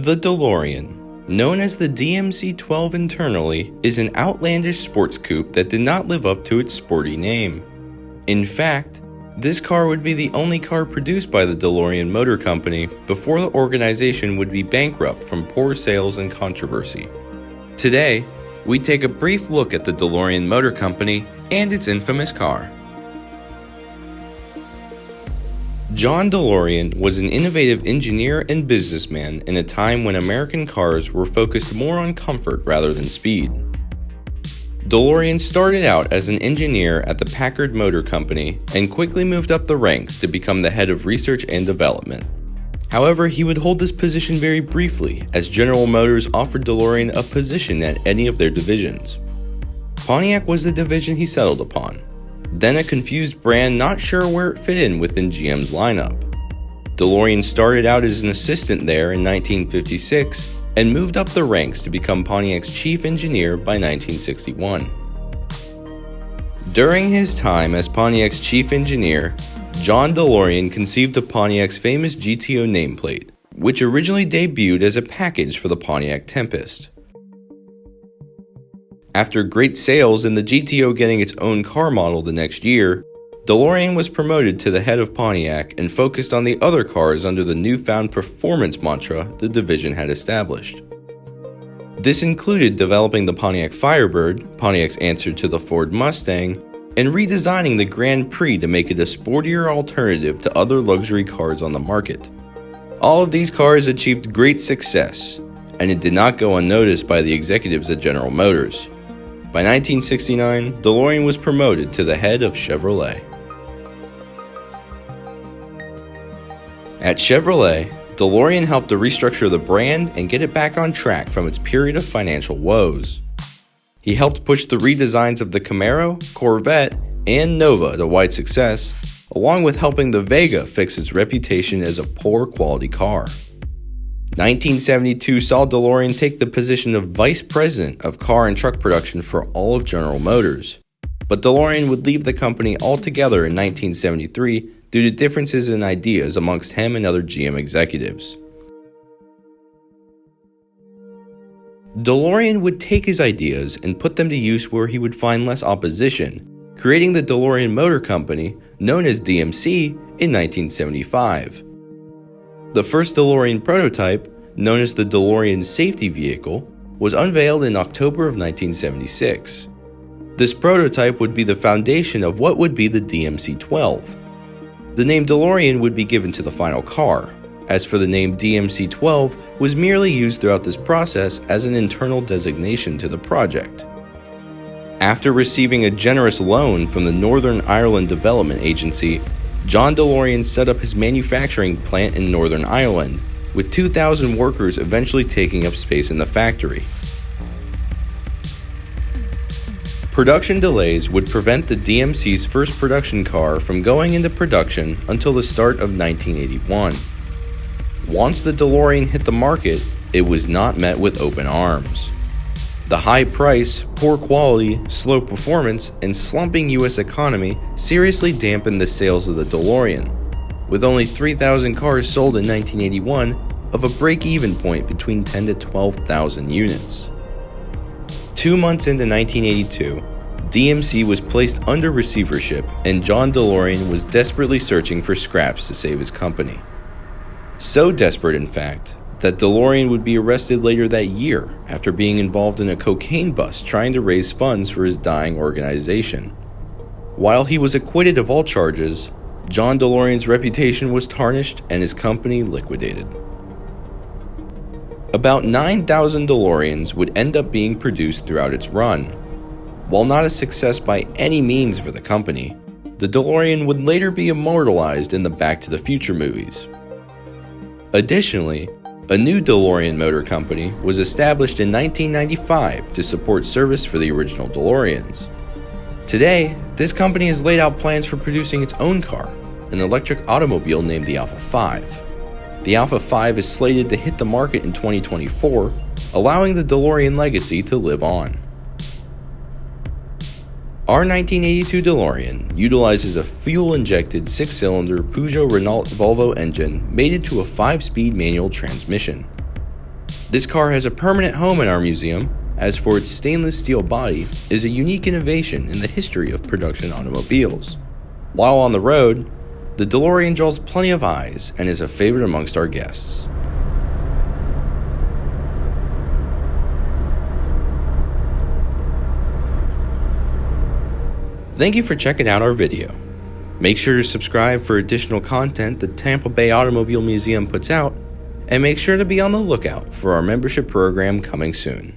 The DeLorean, known as the DMC 12 internally, is an outlandish sports coupe that did not live up to its sporty name. In fact, this car would be the only car produced by the Delorean Motor Company before the organization would be bankrupt from poor sales and controversy. Today, we take a brief look at the Delorean Motor Company and its infamous car. John DeLorean was an innovative engineer and businessman in a time when American cars were focused more on comfort rather than speed. DeLorean started out as an engineer at the Packard Motor Company and quickly moved up the ranks to become the head of research and development. However, he would hold this position very briefly, as General Motors offered DeLorean a position at any of their divisions. Pontiac was the division he settled upon, then a confused brand not sure where it fit in within GM's lineup. DeLorean started out as an assistant there in 1956 and moved up the ranks to become Pontiac's chief engineer by 1961. During his time as Pontiac's chief engineer, John DeLorean conceived of Pontiac's famous GTO nameplate, which originally debuted as a package for the Pontiac Tempest. After great sales and the GTO getting its own car model the next year, DeLorean was promoted to the head of Pontiac and focused on the other cars under the newfound performance mantra the division had established. This included developing the Pontiac Firebird, Pontiac's answer to the Ford Mustang, and redesigning the Grand Prix to make it a sportier alternative to other luxury cars on the market. All of these cars achieved great success, and it did not go unnoticed by the executives at General Motors. By 1969, DeLorean was promoted to the head of Chevrolet. At Chevrolet, DeLorean helped to restructure the brand and get it back on track from its period of financial woes. He helped push the redesigns of the Camaro, Corvette, and Nova to wide success, along with helping the Vega fix its reputation as a poor quality car. 1972 saw DeLorean take the position of vice president of car and truck production for all of General Motors, but DeLorean would leave the company altogether in 1973 due to differences in ideas amongst him and other GM executives. DeLorean would take his ideas and put them to use where he would find less opposition, creating the Delorean Motor Company, known as DMC, in 1975. The first DeLorean prototype, known as the DeLorean Safety Vehicle, was unveiled in October of 1976. This prototype would be the foundation of what would be the DMC 12. The name DeLorean would be given to the final car. As for the name DMC 12 was merely used throughout this process as an internal designation to the project. After receiving a generous loan from the Northern Ireland Development Agency, John DeLorean set up his manufacturing plant in Northern Ireland, with 2,000 workers eventually taking up space in the factory. Production delays would prevent the DMC's first production car from going into production until the start of 1981. Once the DeLorean hit the market, it was not met with open arms. The high price, poor quality, slow performance, and slumping US economy seriously dampened the sales of the DeLorean, with only 3,000 cars sold in 1981 of a break-even point between 10 to 12,000 units. 2 months into 1982, DMC was placed under receivership and John DeLorean was desperately searching for scraps to save his company. So desperate, in fact, that DeLorean would be arrested later that year after being involved in a cocaine bust trying to raise funds for his dying organization. While he was acquitted of all charges, John DeLorean's reputation was tarnished and his company liquidated. About 9,000 DeLoreans would end up being produced throughout its run. While not a success by any means for the company, the DeLorean would later be immortalized in the Back to the Future movies. Additionally, a new Delorean Motor Company was established in 1995 to support service for the original DeLoreans. Today, this company has laid out plans for producing its own car, an electric automobile named the Alpha 5. The Alpha 5 is slated to hit the market in 2024, allowing the DeLorean legacy to live on. Our 1982 DeLorean utilizes a fuel-injected 6-cylinder Peugeot Renault Volvo engine mated to a 5-speed manual transmission. This car has a permanent home in our museum, as for its stainless steel body is a unique innovation in the history of production automobiles. While on the road, the DeLorean draws plenty of eyes and is a favorite amongst our guests. Thank you for checking out our video. Make sure to subscribe for additional content the Tampa Bay Automobile Museum puts out, and make sure to be on the lookout for our membership program coming soon.